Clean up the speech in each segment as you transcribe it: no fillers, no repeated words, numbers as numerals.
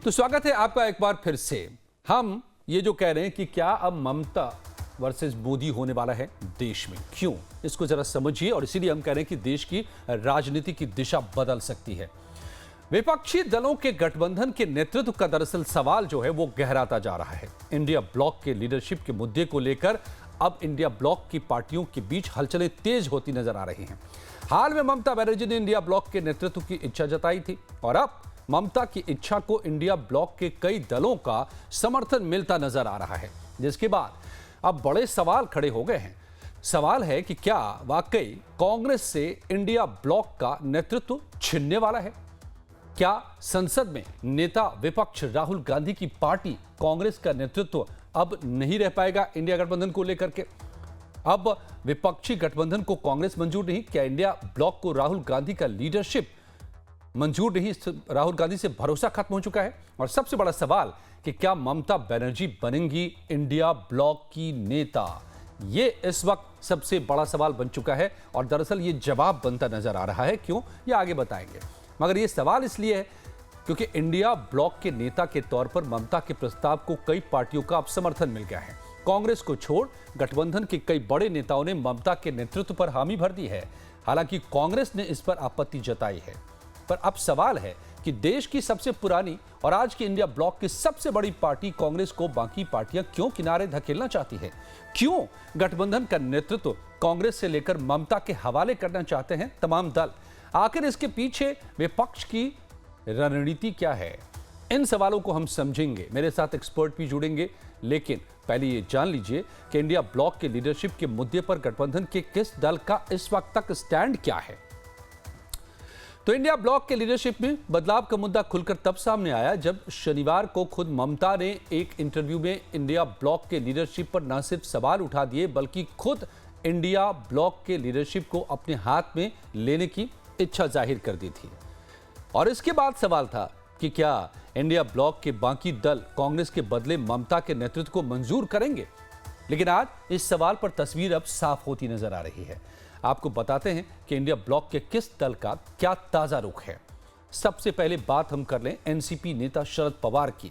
तो स्वागत है आपका एक बार फिर से। हम ये जो कह रहे हैं कि क्या अब ममता वर्सेस मोदी होने वाला है देश में, क्यों, इसको जरा समझिए। और इसीलिए हम कह रहे हैं कि देश की राजनीति की दिशा बदल सकती है। विपक्षी दलों के गठबंधन के नेतृत्व का दरअसल सवाल जो है वो गहराता जा रहा है। इंडिया ब्लॉक के लीडरशिप के मुद्दे को लेकर अब इंडिया ब्लॉक की पार्टियों के बीच हलचलें तेज होती नजर आ रही हैं। हाल में ममता बनर्जी ने इंडिया ब्लॉक के नेतृत्व की इच्छा जताई थी और अब ममता की इच्छा को इंडिया ब्लॉक के कई दलों का समर्थन मिलता नजर आ रहा है, जिसके बाद अब बड़े सवाल खड़े हो गए हैं। सवाल है कि क्या वाकई कांग्रेस से इंडिया ब्लॉक का नेतृत्व छिनने वाला है? क्या संसद में नेता विपक्ष राहुल गांधी की पार्टी कांग्रेस का नेतृत्व अब नहीं रह पाएगा इंडिया गठबंधन को लेकर के? अब विपक्षी गठबंधन को कांग्रेस मंजूर नहीं, क्या इंडिया ब्लॉक को राहुल गांधी का लीडरशिप मंजूर नहीं? राहुल गांधी से भरोसा खत्म हो चुका है। और सबसे बड़ा सवाल कि क्या ममता बनर्जी बनेंगी इंडिया ब्लॉक की नेता? ये इस वक्त सबसे बड़ा सवाल बन चुका है और दरअसल ये जवाब बनता नजर आ रहा है। क्यों, ये आगे बताएंगे। मगर ये सवाल इसलिए है क्योंकि इंडिया ब्लॉक के नेता के तौर पर ममता के प्रस्ताव को कई पार्टियों का अब समर्थन मिल गया है। कांग्रेस को छोड़ गठबंधन के कई बड़े नेताओं ने ममता के नेतृत्व पर हामी भर दी है। हालांकि कांग्रेस ने इस पर आपत्ति जताई है। पर अब सवाल है कि देश की सबसे पुरानी और आज की इंडिया ब्लॉक की सबसे बड़ी पार्टी कांग्रेस को बाकी पार्टियां क्यों किनारे धकेलना चाहती है? क्यों गठबंधन का नेतृत्व कांग्रेस से लेकर ममता के हवाले करना चाहते हैं तमाम दल? आखिर इसके पीछे विपक्ष की रणनीति क्या है? इन सवालों को हम समझेंगे। मेरे साथ एक्सपर्ट भी जुड़ेंगे, लेकिन पहले ये जान लीजिए कि इंडिया ब्लॉक के लीडरशिप के मुद्दे पर गठबंधन के किस दल का इस वक्त तक स्टैंड क्या है। तो इंडिया ब्लॉक के लीडरशिप में बदलाव का मुद्दा खुलकर तब सामने आया जब शनिवार को खुद ममता ने एक इंटरव्यू में इंडिया ब्लॉक के लीडरशिप पर न सिर्फ सवाल उठा दिए बल्कि खुद इंडिया ब्लॉक के लीडरशिप को अपने हाथ में लेने की इच्छा जाहिर कर दी थी। और इसके बाद सवाल था कि क्या इंडिया ब्लॉक के बाकी दल कांग्रेस के बदले ममता के नेतृत्व को मंजूर करेंगे? लेकिन आज इस सवाल पर तस्वीर अब साफ होती नजर आ रही है। आपको बताते हैं कि इंडिया ब्लॉक के किस दल का क्या ताजा रुख है। सबसे पहले बात हम कर लें एनसीपी नेता शरद पवार की।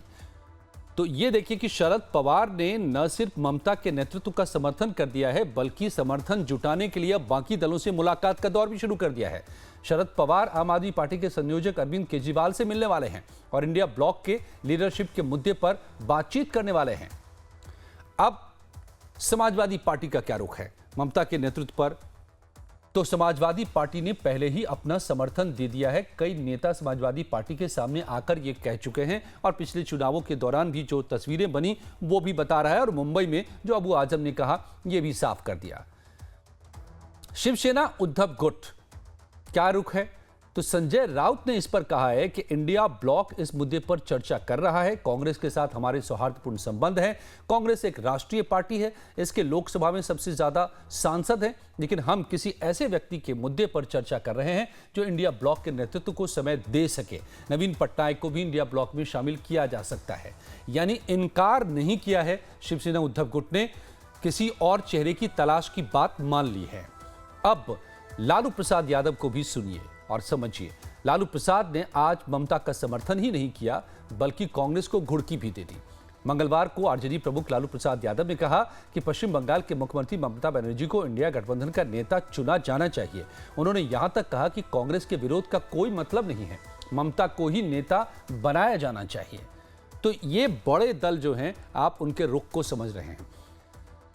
तो ये देखिए कि शरद पवार ने न सिर्फ ममता के नेतृत्व का समर्थन कर दिया है बल्कि समर्थन जुटाने के लिए अब बाकी दलों से मुलाकात का दौर भी शुरू कर दिया है। शरद पवार आम आदमी पार्टी के संयोजक अरविंद केजरीवाल से मिलने वाले हैं और इंडिया ब्लॉक के लीडरशिप के मुद्दे पर बातचीत करने वाले हैं। अब समाजवादी पार्टी का क्या रुख है ममता के नेतृत्व पर? तो समाजवादी पार्टी ने पहले ही अपना समर्थन दे दिया है। कई नेता समाजवादी पार्टी के सामने आकर ये कह चुके हैं और पिछले चुनावों के दौरान भी जो तस्वीरें बनी वो भी बता रहा है। और मुंबई में जो अबू आजम ने कहा ये भी साफ कर दिया। शिवसेना उद्धव गुट क्या रुख है? तो संजय राउत ने इस पर कहा है कि इंडिया ब्लॉक इस मुद्दे पर चर्चा कर रहा है। कांग्रेस के साथ हमारे सौहार्दपूर्ण संबंध हैं। कांग्रेस एक राष्ट्रीय पार्टी है, इसके लोकसभा में सबसे ज्यादा सांसद हैं, लेकिन हम किसी ऐसे व्यक्ति के मुद्दे पर चर्चा कर रहे हैं जो इंडिया ब्लॉक के नेतृत्व को समय दे सके। नवीन पटनायक को भी इंडिया ब्लॉक में शामिल किया जा सकता है। यानी इनकार नहीं किया है शिवसेना उद्धव गुट ने, किसी और चेहरे की तलाश की बात मान ली है। अब लालू प्रसाद यादव को भी सुनिए और समझिए। लालू प्रसाद ने आज ममता का समर्थन ही नहीं किया बल्कि कांग्रेस को घुड़की भी दे दी। मंगलवार को आरजेडी प्रमुख लालू प्रसाद यादव ने कहा कि पश्चिम बंगाल के मुख्यमंत्री ममता बनर्जी को इंडिया गठबंधन का नेता चुना जाना चाहिए। उन्होंने यहां तक कहा कि कांग्रेस के विरोध का कोई मतलब नहीं है, ममता को ही नेता बनाया जाना चाहिए। तो ये बड़े दल जो हैं आप उनके रुख को समझ रहे हैं।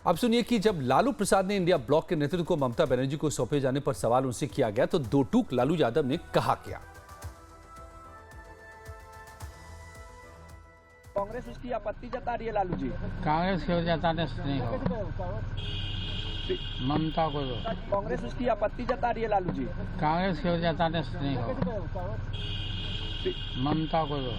अब सुनिए कि जब लालू प्रसाद ने इंडिया ब्लॉक के नेतृत्व को ममता बनर्जी को सौंपे जाने पर सवाल उनसे किया गया तो दो टूक लालू यादव ने कहा क्या। कांग्रेस उसकी आपत्ति जता रही है लालू जी। कांग्रेस क्यों जताने से नहीं हो, ममता को दो। कांग्रेस उसकी आपत्ति जता रही है लालू जी। कांग्रेस क्यों जताने से नहीं हो, ममता को दो।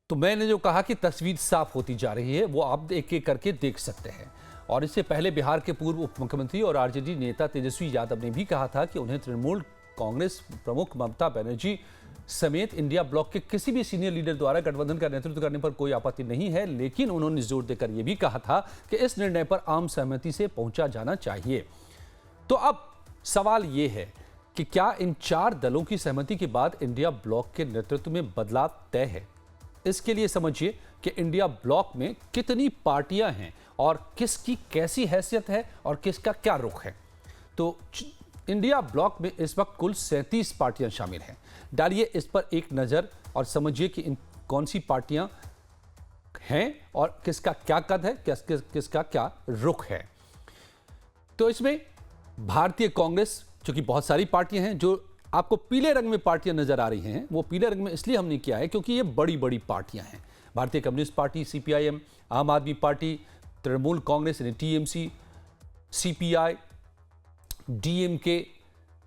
तो मैंने जो कहा कि तस्वीर साफ होती जा रही है वो आप एक एक करके देख सकते हैं। और इससे पहले बिहार के पूर्व उप मुख्यमंत्री और आरजेडी नेता तेजस्वी यादव ने भी कहा था कि उन्हें तृणमूल कांग्रेस प्रमुख ममता बनर्जी समेत इंडिया ब्लॉक के किसी भी सीनियर लीडर द्वारा गठबंधन का नेतृत्व करने पर कोई आपत्ति नहीं है। लेकिन उन्होंने जोर देकर यह भी कहा था कि इस निर्णय पर आम सहमति से पहुंचा जाना चाहिए। तो अब सवाल यह है कि क्या इन 4 दलों की सहमति के बाद इंडिया ब्लॉक के नेतृत्व में बदलाव तय है। इसके लिए समझिए कि इंडिया ब्लॉक में कितनी पार्टियां हैं और किसकी कैसी हैसियत है और किसका क्या रुख है। तो इंडिया ब्लॉक में इस वक्त कुल 37 पार्टियां शामिल हैं। डालिए इस पर एक नज़र और समझिए कि इन कौन सी पार्टियां हैं और किसका क्या कद है, किसका क्या रुख है। तो इसमें भारतीय कांग्रेस, चूंकि बहुत सारी पार्टियां हैं, जो आपको पीले रंग में पार्टियां नजर आ रही हैं, वो पीले रंग में इसलिए हमने किया है क्योंकि ये बड़ी बड़ी पार्टियां हैं। भारतीय कम्युनिस्ट पार्टी सीपीआईएम, आम आदमी पार्टी, तृणमूल कांग्रेस यानी टीएमसी, सीपीआई, डीएमके,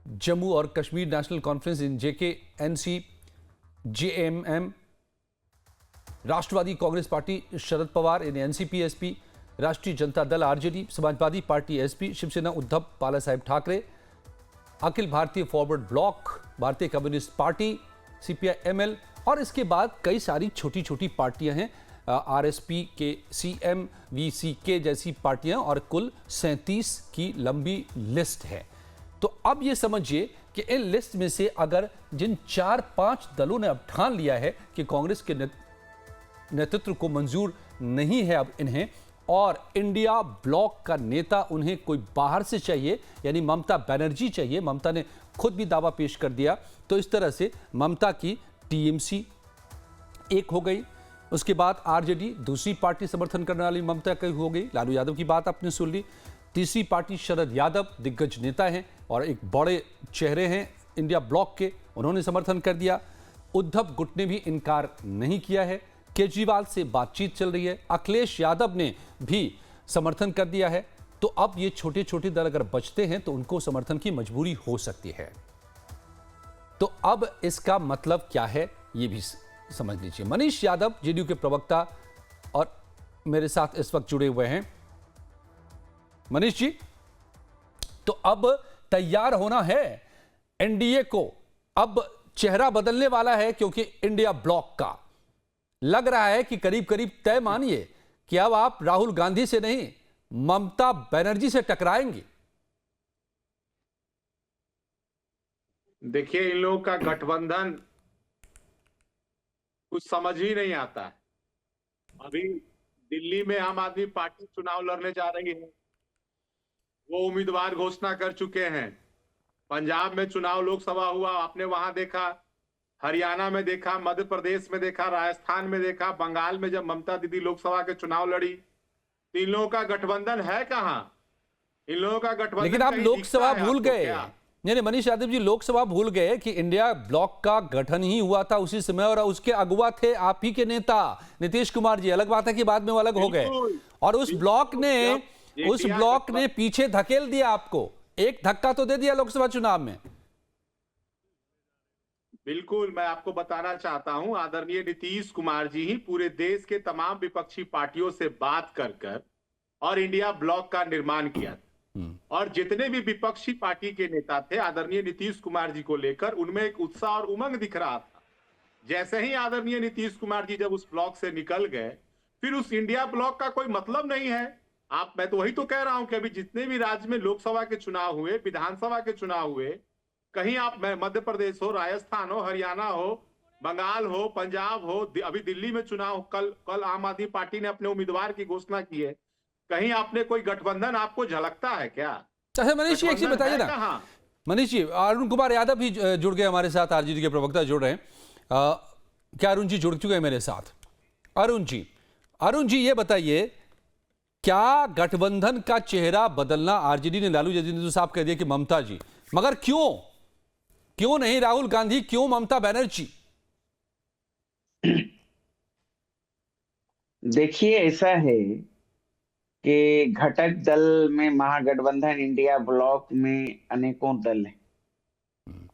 जम्मू और Kashmir National Conference in JK, NC, JMM, Rashtravadi Congress Party Sharad Pawar यानी NCP SP, Rashtriya Janata Dal RJD, Samajwadi Party SP, Shivsena Uddhav Bala Saheb Thackeray, Akhil Bharatiya Forward Bloc, Bharatiya Communist Party, CPI ML और इसके बाद कई सारी छोटी छोटी पार्टियां हैं, आरएसपी के, सीएम, वीसीके जैसी पार्टियां और कुल 37 की लंबी लिस्ट है। तो अब ये समझिए कि इन लिस्ट में से अगर जिन 4-5 दलों ने अब ठान लिया है कि कांग्रेस के नेतृत्व को मंजूर नहीं है अब इन्हें, और इंडिया ब्लॉक का नेता उन्हें कोई बाहर से चाहिए, यानी ममता बनर्जी चाहिए, ममता ने खुद भी दावा पेश कर दिया, तो इस तरह से ममता की टीएमसी एक हो गई, उसके बाद आरजेडी दूसरी पार्टी समर्थन करने वाली ममता की हो गई, लालू यादव की बात आपने सुन ली, तीसरी पार्टी शरद यादव दिग्गज नेता हैं और एक बड़े चेहरे हैं इंडिया ब्लॉक के, उन्होंने समर्थन कर दिया, उद्धव गुट ने भी इनकार नहीं किया है, केजरीवाल से बातचीत चल रही है, अखिलेश यादव ने भी समर्थन कर दिया है। तो अब ये छोटे छोटे दल अगर बचते हैं तो उनको समर्थन की मजबूरी हो सकती है। तो अब इसका मतलब क्या है ये भी समझ लीजिए। मनीष यादव जेडीयू के प्रवक्ता और मेरे साथ इस वक्त जुड़े हुए हैं। मनीष जी, तो अब तैयार होना है एनडीए को, अब चेहरा बदलने वाला है, क्योंकि इंडिया ब्लॉक का लग रहा है कि करीब करीब तय मानिए कि अब आप राहुल गांधी से नहीं ममता बनर्जी से टकराएंगे। देखिए, इन लोगों का गठबंधन कुछ समझ ही नहीं आता है। अभी दिल्ली में आम आदमी पार्टी चुनाव लड़ने जा रही है, वो उम्मीदवार घोषणा कर चुके हैं। पंजाब में चुनाव लोकसभा हुआ, आपने वहां देखा, हरियाणा में देखा, मध्य प्रदेश में देखा, राजस्थान में देखा, बंगाल में जब ममता दीदी लोकसभा के चुनाव लड़ी, तो इन लोगों का गठबंधन है कहां? इन लोगों का गठबंधन, लेकिन आप लोकसभा भूल गए। यानी मनीष यादव जी लोकसभा भूल गए कि इंडिया ब्लॉक का गठन ही हुआ था उसी समय, और उसके अगुवा थे आप ही के नेता नीतीश कुमार जी। अलग बात है कि बाद में वो अलग हो गए, और उस ब्लॉक ने पीछे धकेल दिया आपको, एक धक्का तो दे दिया लोकसभा चुनाव में। बिल्कुल, मैं आपको बताना चाहता हूं, आदरणीय नीतीश कुमार जी ही पूरे देश के तमाम विपक्षी पार्टियों से बात कर और इंडिया ब्लॉक का निर्माण किया था। और जितने भी विपक्षी पार्टी के नेता थे आदरणीय नीतीश कुमार जी को लेकर, उनमें एक उत्साह और उमंग दिख रहा था। जैसे ही आदरणीय नीतीश कुमार जी जब उस ब्लॉक से निकल गए, फिर उस इंडिया ब्लॉक का कोई मतलब नहीं है। मैं तो वही तो कह रहा हूं कि अभी जितने भी राज्य में लोकसभा के चुनाव हुए, विधानसभा के चुनाव हुए, कहीं आप मध्य प्रदेश हो, राजस्थान हो, हरियाणा हो, बंगाल हो, पंजाब हो, अभी दिल्ली में चुनाव, कल आम आदमी पार्टी ने अपने उम्मीदवार की घोषणा की है, कहीं आपने कोई गठबंधन आपको झलकता है क्या? अच्छा मनीष जी, एक चीज बताइए ना मनीष जी, अरुण कुमार यादव भी जुड़ गए हमारे साथ, आरजेडी के प्रवक्ता जुड़ रहे हैं। क्या अरुण जी जुड़ चुके हैं मेरे साथ? अरुण जी ये बताइए, क्या गठबंधन का चेहरा बदलना, आरजेडी ने, लालू यादव ने तो साफ कह दिया कि ममता जी, मगर क्यों नहीं राहुल गांधी, क्यों ममता बनर्जी? देखिए, ऐसा है कि घटक दल में महागठबंधन इंडिया ब्लॉक में अनेकों दल हैं।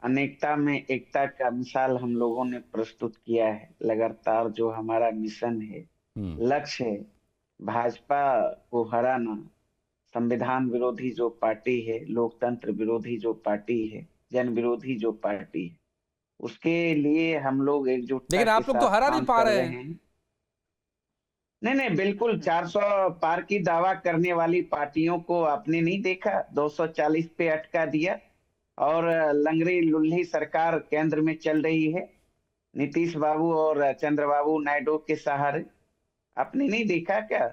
अनेकता में एकता का मिसाल हम लोगों ने प्रस्तुत किया है। लगातार जो हमारा मिशन है, लक्ष्य है, भाजपा को हराना, संविधान विरोधी जो पार्टी है, लोकतंत्र विरोधी जो पार्टी है, जन विरोधी जो पार्टी है, उसके लिए हम लोग एकजुटता, लेकिन आप लोग तो हरा नहीं पा रहे हैं। नहीं, बिल्कुल 400 पार की दावा करने वाली पार्टियों को आपने नहीं देखा? 240 पे अटका दिया। और लंगड़ी लुल्ही सरकार केंद्र में चल रही है, नीतीश बाबू और चंद्रबाबू नायडू के सहारे। आपने नहीं देखा क्या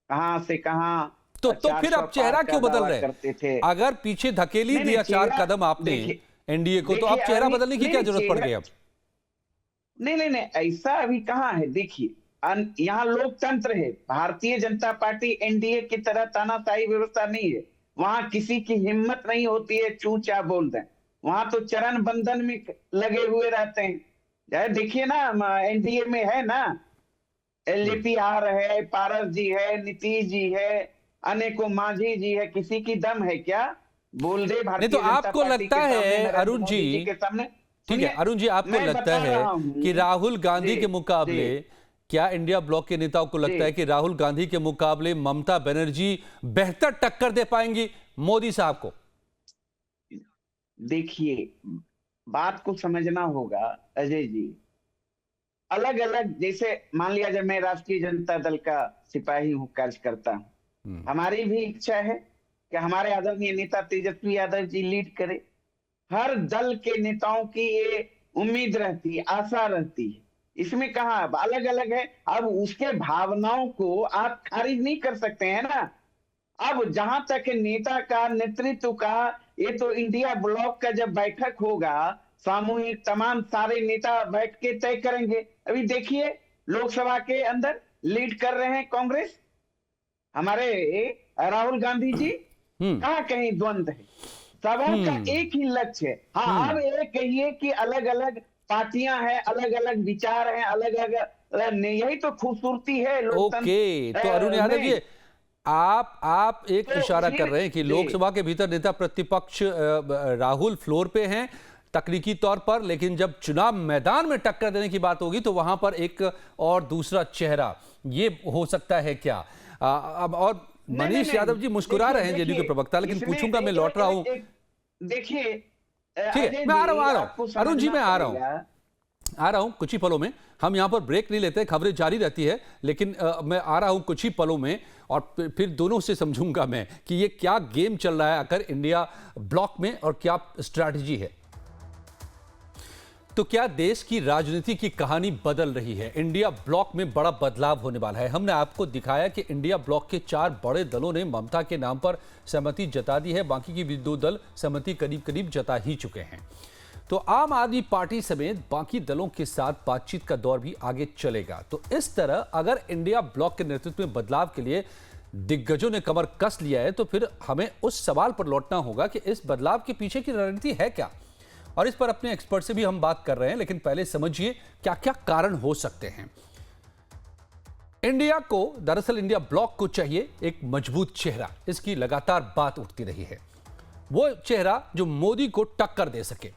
कहां से कहां तो फिर आप चेहरा क्यों बदल रहे करते थे? अगर पीछे धकेली नहीं, दिया नहीं, 4 चेहरा कदम आपने देखिए, एनडीए को, तो आप देखिए, चेहरा अभी- बदलने की क्या नहीं, जरूरत पड़ चेहरा- गई अब? नहीं, ऐसा अभी कहाँ है। देखिए यहाँ लोकतंत्र है, भारतीय जनता पार्टी एनडीए की तरह तानाशाही व्यवस्था नहीं है। वहां किसी की हिम्मत नहीं होती है चू चा बोल दें, वहां तो चरण बंधन में लगे हुए रहते हैं। यार देखिए ना, एनडीए में है ना, एलजेपी है, पारस जी है, नीतीश जी है, अनेकों मांझी जी है, किसी की दम है क्या? बोल दे भारतीय नहीं तो जनता आपको पार्टी लगता के सामने, है नरेंद्र अरुण मोदी जी के सामने। ठीक है सुनिए, अरुण जी, आपको मैं लगता बता है रहा हूं। कि राहुल गांधी जी, के मुकाबले जी। क्या इंडिया ब्लॉक के नेताओं को लगता जी। है कि राहुल गांधी के मुकाबले ममता बनर्जी बेहतर टक्कर दे पाएंगी मोदी साहब को? देखिए बात को समझना होगा अजय जी। अलग अलग, जैसे मान लिया जब मैं राष्ट्रीय जनता दल का सिपाही हूँ, कार्यकर्ता हूँ, हमारी भी इच्छा है कि हमारे आदरणीय नेता तेजस्वी यादव जी लीड करे। हर दल के नेताओं की ये उम्मीद रहती है, आशा रहती है। इसमें कहा अलग अलग है। अब उसके भावनाओं को आप खारिज नहीं कर सकते हैं ना। अब जहां तक नेता का नेतृत्व का, ये तो इंडिया ब्लॉक का जब बैठक होगा सामूहिक, तमाम सारे नेता बैठ के तय करेंगे। अभी देखिए लोकसभा के अंदर लीड कर रहे हैं कांग्रेस, हमारे राहुल गांधी जी। कहाँ कहीं द्वंद्व है, सबों का एक ही लक्ष्य है। हाँ, अब ये कहिए कि अलग अलग पार्टियां हैं, अलग अलग विचार हैं, अलग अलग, यही तो खूबसूरती है लोकतंत्र। ओके, तो अरुण यादव जी, आप एक तो इशारा फिर- कर रहे हैं कि जी। लोकसभा के भीतर नेता प्रतिपक्ष राहुल फ्लोर पे हैं तकनीकी तौर पर, लेकिन जब चुनाव मैदान में टक्कर देने की बात होगी तो वहां पर एक और दूसरा चेहरा ये हो सकता है क्या? अब और मनीष नहीं, यादव जी मुस्कुरा रहे हैं जेडीयू के प्रवक्ता, लेकिन इसमें पूछूंगा, मैं एक- लौट रहा हूं। देखिए ठीक है, मैं आ रहा हूं अरुण जी, मैं आ रहा हूं कुछ ही पलों में। हम यहां पर ब्रेक नहीं लेते, खबरें जारी रहती है, लेकिन मैं आ रहा हूं कुछ ही पलों में और फिर दोनों से समझूंगा मैं कि ये क्या गेम चल रहा है आखिर इंडिया ब्लॉक में और क्या स्ट्रैटेजी है। तो क्या देश की राजनीति की कहानी बदल रही है? इंडिया ब्लॉक में बड़ा बदलाव होने वाला है। हमने आपको दिखाया कि इंडिया ब्लॉक के 4 बड़े दलों ने ममता के नाम पर सहमति जता दी है, बाकी की भी 2 दल सहमति करीब करीब जता ही चुके हैं। तो आम आदमी पार्टी समेत बाकी दलों के साथ बातचीत का दौर भी आगे चलेगा। तो इस तरह अगर इंडिया ब्लॉक के नेतृत्व में बदलाव के लिए दिग्गजों ने कमर कस लिया है, तो फिर हमें उस सवाल पर लौटना होगा कि इस बदलाव के पीछे की रणनीति है क्या। और इस पर अपने एक्सपर्ट से भी हम बात कर रहे हैं, लेकिन पहले समझिए क्या क्या कारण हो सकते हैं। इंडिया को, दरअसल इंडिया ब्लॉक को चाहिए एक मजबूत चेहरा। इसकी लगातार बात उठती रही है, वो चेहरा जो मोदी को टक्कर दे सके।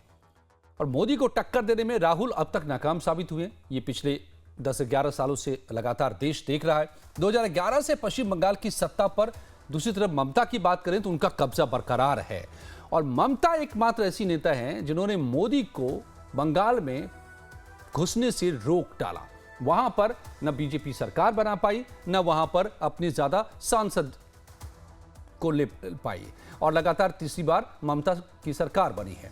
और मोदी को टक्कर देने में राहुल अब तक नाकाम साबित हुए। ये पिछले 10-11 सालों से लगातार देश देख रहा है। 2011 से पश्चिम बंगाल की सत्ता पर दूसरी तरफ ममता की बात करें तो उनका कब्जा बरकरार है। और ममता एकमात्र ऐसी नेता हैं जिन्होंने मोदी को बंगाल में घुसने से रोक डाला। वहां पर न बीजेपी सरकार बना पाई, न वहां पर अपनी ज्यादा सांसद को ले पाई, और लगातार तीसरी बार ममता की सरकार बनी है।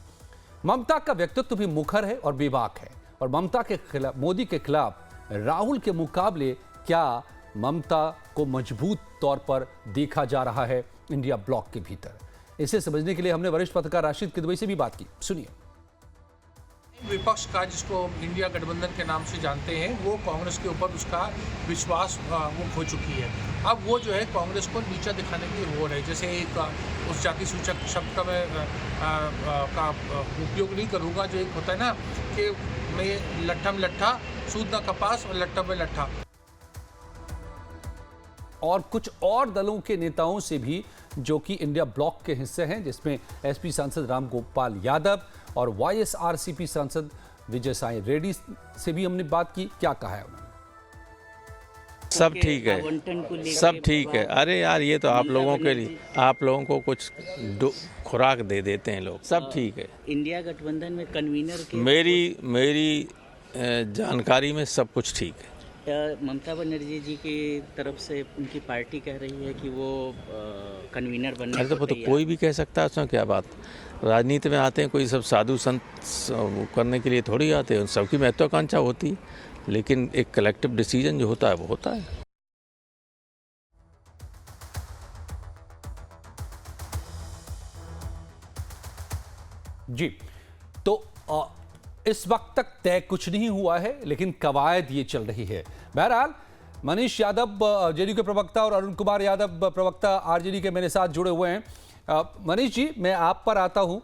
ममता का व्यक्तित्व भी मुखर है और बेबाक है। और ममता के खिलाफ, मोदी के खिलाफ राहुल के मुकाबले क्या ममता को मजबूत तौर पर देखा जा रहा है इंडिया ब्लॉक के भीतर? इसे समझने के लिए हमने वरिष्ठ पत्रकार राशिद किदवई से भी बात की। सुनिए। विपक्ष का, जिसको इंडिया गठबंधन के नाम से जानते हैं, वो कांग्रेस के ऊपर उसका विश्वास वो खो चुकी है। अब वो जो है कांग्रेस को नीचा दिखाने की होड़ है। जैसे एक उस जाति सूचक शब्द का मैं का उपयोग नहीं करूँगा, जो एक होता है ना कि मैं लट्ठा में लट्ठा, सूद ना कपास और लट्ठा में लट्ठा। और कुछ और दलों के नेताओं से भी जो कि इंडिया ब्लॉक के हिस्से हैं, जिसमें एसपी सांसद राम गोपाल यादव और वाईएसआरसीपी सांसद विजय साई रेड्डी से भी हमने बात की। क्या कहा है उन्होंने? सब ठीक है, सब ठीक है। अरे यार, ये तो आप लोगों के लिए, आप लोगों को कुछ खुराक दे देते हैं लोग। सब ठीक है। इंडिया गठबंधन में कन्वीनर के मेरी जानकारी में सब कुछ ठीक है। ममता बनर्जी जी की तरफ से उनकी पार्टी कह रही है कि वो कन्वीनर बनने अरे तो कोई भी कह सकता है, उसमें क्या बात। राजनीति में आते हैं कोई सब साधु संत वो करने के लिए थोड़ी आते हैं, सबकी महत्वाकांक्षा होती है, लेकिन एक कलेक्टिव डिसीजन जो होता है वो होता है। जी, तो इस वक्त तक तय कुछ नहीं हुआ है, लेकिन कवायद ये चल रही है। बहरहाल मनीष यादव जेडीयू के प्रवक्ता और अरुण कुमार यादव प्रवक्ता आरजेडी के मेरे साथ जुड़े हुए हैं। मनीष जी, मैं आप पर आता हूं।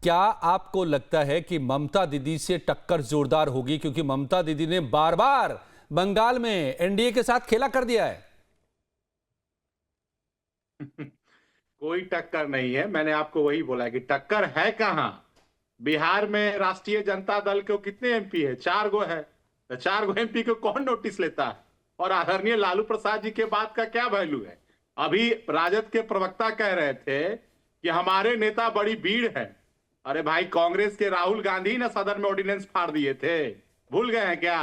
क्या आपको लगता है कि ममता दीदी से टक्कर जोरदार होगी, क्योंकि ममता दीदी ने बार बार बंगाल में एनडीए के साथ खेला कर दिया है? कोई टक्कर नहीं है। मैंने आपको वही बोला कि टक्कर है कहां। बिहार में राष्ट्रीय जनता दल को कितने एमपी है? 4 गो है। तो 4 गो एमपी को कौन नोटिस लेता है? और आदरणीय लालू प्रसाद जी के बात का क्या वैल्यू है? अभी राजद के प्रवक्ता कह रहे थे कि हमारे नेता बड़ी भीड़ है। अरे भाई, कांग्रेस के राहुल गांधी ना सदन में ऑर्डिनेंस फाड़ दिए थे, भूल गए हैं क्या?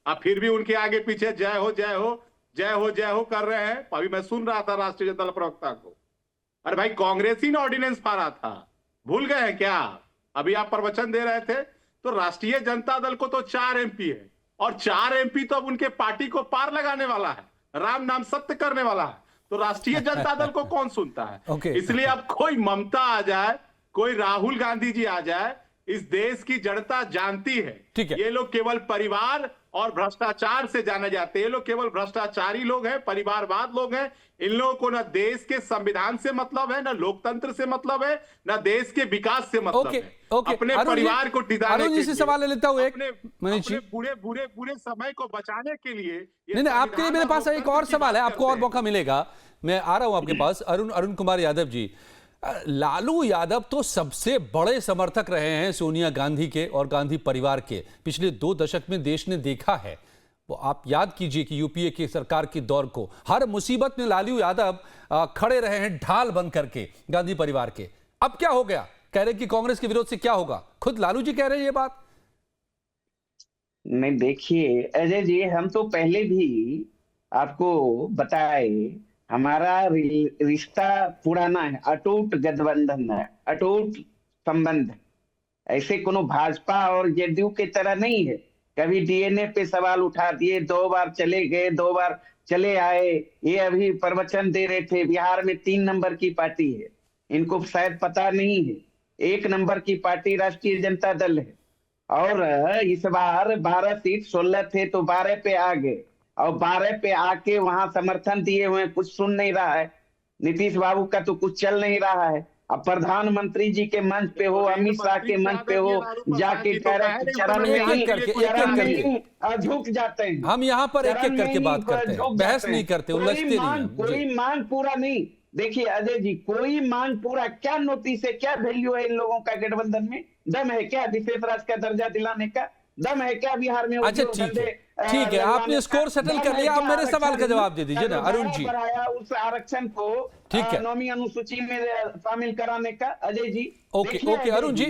अब फिर भी उनके आगे पीछे जय हो जय हो जय हो जय हो कर रहे हैं। अभी मैं सुन रहा था राष्ट्रीय जनता दल प्रवक्ता को। अरे भाई, कांग्रेस ही ने ऑर्डिनेंस फाड़ा था, भूल गए हैं क्या? अभी आप प्रवचन दे रहे थे। तो राष्ट्रीय जनता दल को तो 4 एमपी है, और 4 एमपी तो अब उनके पार्टी को पार लगाने वाला है, राम नाम सत्य करने वाला है। तो राष्ट्रीय जनता दल को कौन सुनता है? इसलिए अब कोई ममता आ जाए, कोई राहुल गांधी जी आ जाए, इस देश की जनता जानती है। ये लोग केवल परिवार और भ्रष्टाचार से जाने जाते हैं। ये लोग केवल भ्रष्टाचारी लोग हैं, परिवारवाद लोग हैं। इन लोगों को न देश के संविधान से मतलब है, न लोकतंत्र से मतलब है, न देश के विकास से मतलब है। अपने परिवार को अरुण जी से सवाल ले लेता हूं एक। अपने बुरे समय को बचाने के लिए नहीं, आपके लिए मेरे पास एक और सवाल है, आपको और मौका मिलेगा। मैं आ रहा हूं आपके पास। अरुण कुमार यादव जी, लालू यादव तो सबसे बड़े समर्थक रहे हैं सोनिया गांधी के और गांधी परिवार के। पिछले 2 दशक में देश ने देखा है, वो आप याद कीजिए कि यूपीए की सरकार के दौर को हर मुसीबत में लालू यादव खड़े रहे हैं ढाल बन करके गांधी परिवार के। अब क्या हो गया? कह रहे कि कांग्रेस के विरोध से क्या होगा? खुद लालू जी कह रहे हैं ये बात। नहीं, देखिए अजय जी, हम तो पहले भी आपको बताए, हमारा रिश्ता पुराना है, अटूट गठबंधन है, अटूट संबंध। ऐसे कोनो भाजपा और जेडीयू की तरह नहीं है। कभी डीएनए पे सवाल उठा दिए, 2 बार चले गए, 2 बार चले आए। ये अभी प्रवचन दे रहे थे, बिहार में 3 नंबर की पार्टी है, इनको शायद पता नहीं है। 1 नंबर की पार्टी राष्ट्रीय जनता दल है, और इस बार 12 सीट 16 थे तो 12 पे आ गए, और 12 पे आके वहां समर्थन दिए हुए, कुछ सुन नहीं रहा है। नीतीश बाबू का तो कुछ चल नहीं रहा है। अब प्रधानमंत्री जी के मंच पे हो, अमित शाह के मंच पे हो, जाके चरण में ही झुक जाते हैं। हम यहाँ पर एक एक करके बात करते हैं, बहस नहीं करते, उलझते नहीं। कोई मांग पूरा नहीं। देखिए अजय जी, कोई मांग पूरा क्या नोटिस है, क्या वैल्यू है इन लोगों का गठबंधन में? दम है क्या विशेष राज्य का दर्जा दिलाने का? दम है क्या बिहार में? अच्छा ठीक है, आपने स्कोर सेटल कर लिया। आप मेरे सवाल का जवाब दे दीजिए ना अरुण जी। उस आरक्षण को ठीक है, नौवीं अनुसूची में शामिल कराने का। अजय जी ओके अरुण जी,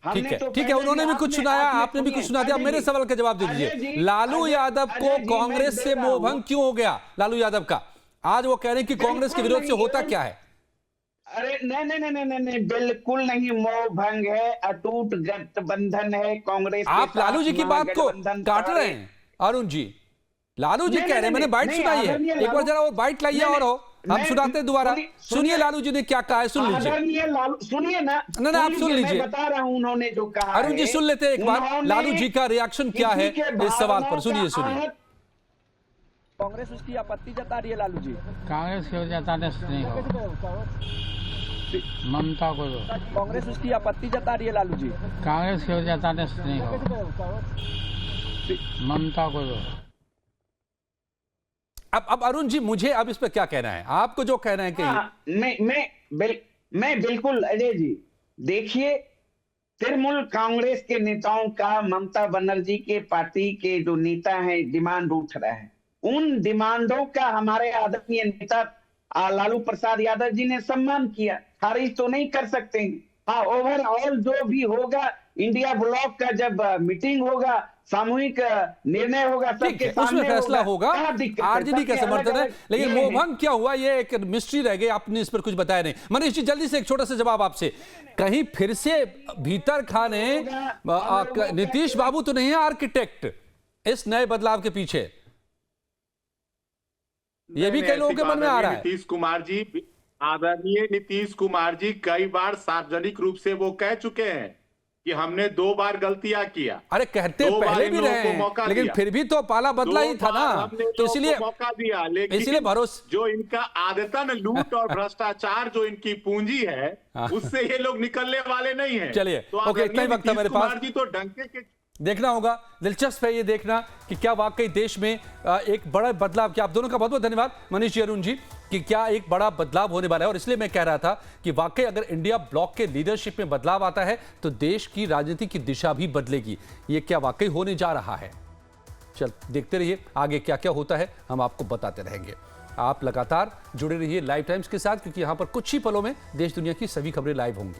ठीक है, उन्होंने भी कुछ सुनाया, आपने भी कुछ सुना दिया। मेरे सवाल का जवाब दे दीजिए। लालू यादव को कांग्रेस से मोहभंग क्यों हो गया? लालू यादव का आज वो कह रहे हैं कि कांग्रेस के विरोध से होता क्या है? अरे नहीं, बिल्कुल नहीं मोह भंग है, अटूट गठबंधन है कांग्रेस। आप लालू जी की बात को काट रहे हैं अरुण जी। लालू जी कह रहे हैं, मैंने बाइट सुनाई है, एक बार जरा वो बाइट लाइए और हो, हम सुनाते हैं दोबारा। सुनिए लालू जी ने क्या कहा है, सुन लीजिए। सुनिए ना, आप सुन लीजिए, बता रहा हूं उन्होंने जो कहा। अरुण जी सुन लेते हैं एक बार लालू जी का रिएक्शन क्या है इस सवाल पर। सुनिए। कांग्रेस उसकी आपत्ति जता रही है लालू जी। कांग्रेस की जताने से नहीं होगा, ममता को दो। कांग्रेस उसकी आपत्ति जता रही है लालू जी। कांग्रेस की जताने से नहीं होगा, ममता को दो। अब अरुण जी, मुझे अब इस पर क्या कहना है? आपको जो कहना है कि मैं बिल्कुल अजय जी, देखिए तृणमूल कांग्रेस के नेताओं का ममता बनर्जी के पार्टी के जो नेता हैं डिमांड उठ रहा है, उन डिमांडों का हमारे आदरणीय नेता लालू प्रसाद यादव जी ने सम्मान किया। खारिज तो नहीं कर सकते हैं। हाँ, ओवरऑल जो भी होगा इंडिया ब्लॉक का जब मीटिंग होगा, सामूहिक निर्णय होगा, ठीक सबके है, उसमें सामने फैसला होगा। क्या दिक्कत है? आरजेडी का सबके समर्थन है, अलग-अलग लेकिन ये है। मोहभंग क्या हुआ ये एक मिस्ट्री रह गई, आपने इस पर कुछ बताया नहीं। मनीष जी जल्दी से एक छोटा सा जवाब आपसे, कहीं फिर से भीतर खाने नीतीश बाबू तो नहीं है आर्किटेक्ट इस नए बदलाव के पीछे? ये भी कई लोगों के मन में आ रहा है। नीतीश कुमार जी, आदरणीय नीतीश कुमार जी कई बार सार्वजनिक रूप से वो कह चुके हैं कि हमने 2 बार गलतियां किया। अरे कहते 2 बार पहले इन भी लोगों रहे को हैं, मौका लेकिन दिया। फिर भी तो पाला बदला ही था ना, तो इसलिए मौका दिया, लेकिन इसलिए भरोसा जो इनका आदतन लूट और भ्रष्टाचार जो इनकी पूंजी है, उससे ये लोग निकलने वाले नहीं है। चलिए, तो ओके, इतना ही वक्त है मेरे पास। कुमार जी तो डंके के देखना होगा, दिलचस्प है ये देखना कि क्या वाकई देश में एक बड़ा बदलाव, क्या आप दोनों का बहुत बहुत धन्यवाद मनीष जी, अरुण जी, कि क्या एक बड़ा बदलाव होने वाला है। और इसलिए मैं कह रहा था कि वाकई अगर इंडिया ब्लॉक के लीडरशिप में बदलाव आता है तो देश की राजनीति की दिशा भी बदलेगी। ये क्या वाकई होने जा रहा है? चल देखते रहिए आगे क्या क्या होता है, हम आपको बताते रहेंगे। आप लगातार जुड़े रहिए लाइव टाइम्स के साथ, क्योंकि यहां पर कुछ ही पलों में देश दुनिया की सभी खबरें लाइव होंगी।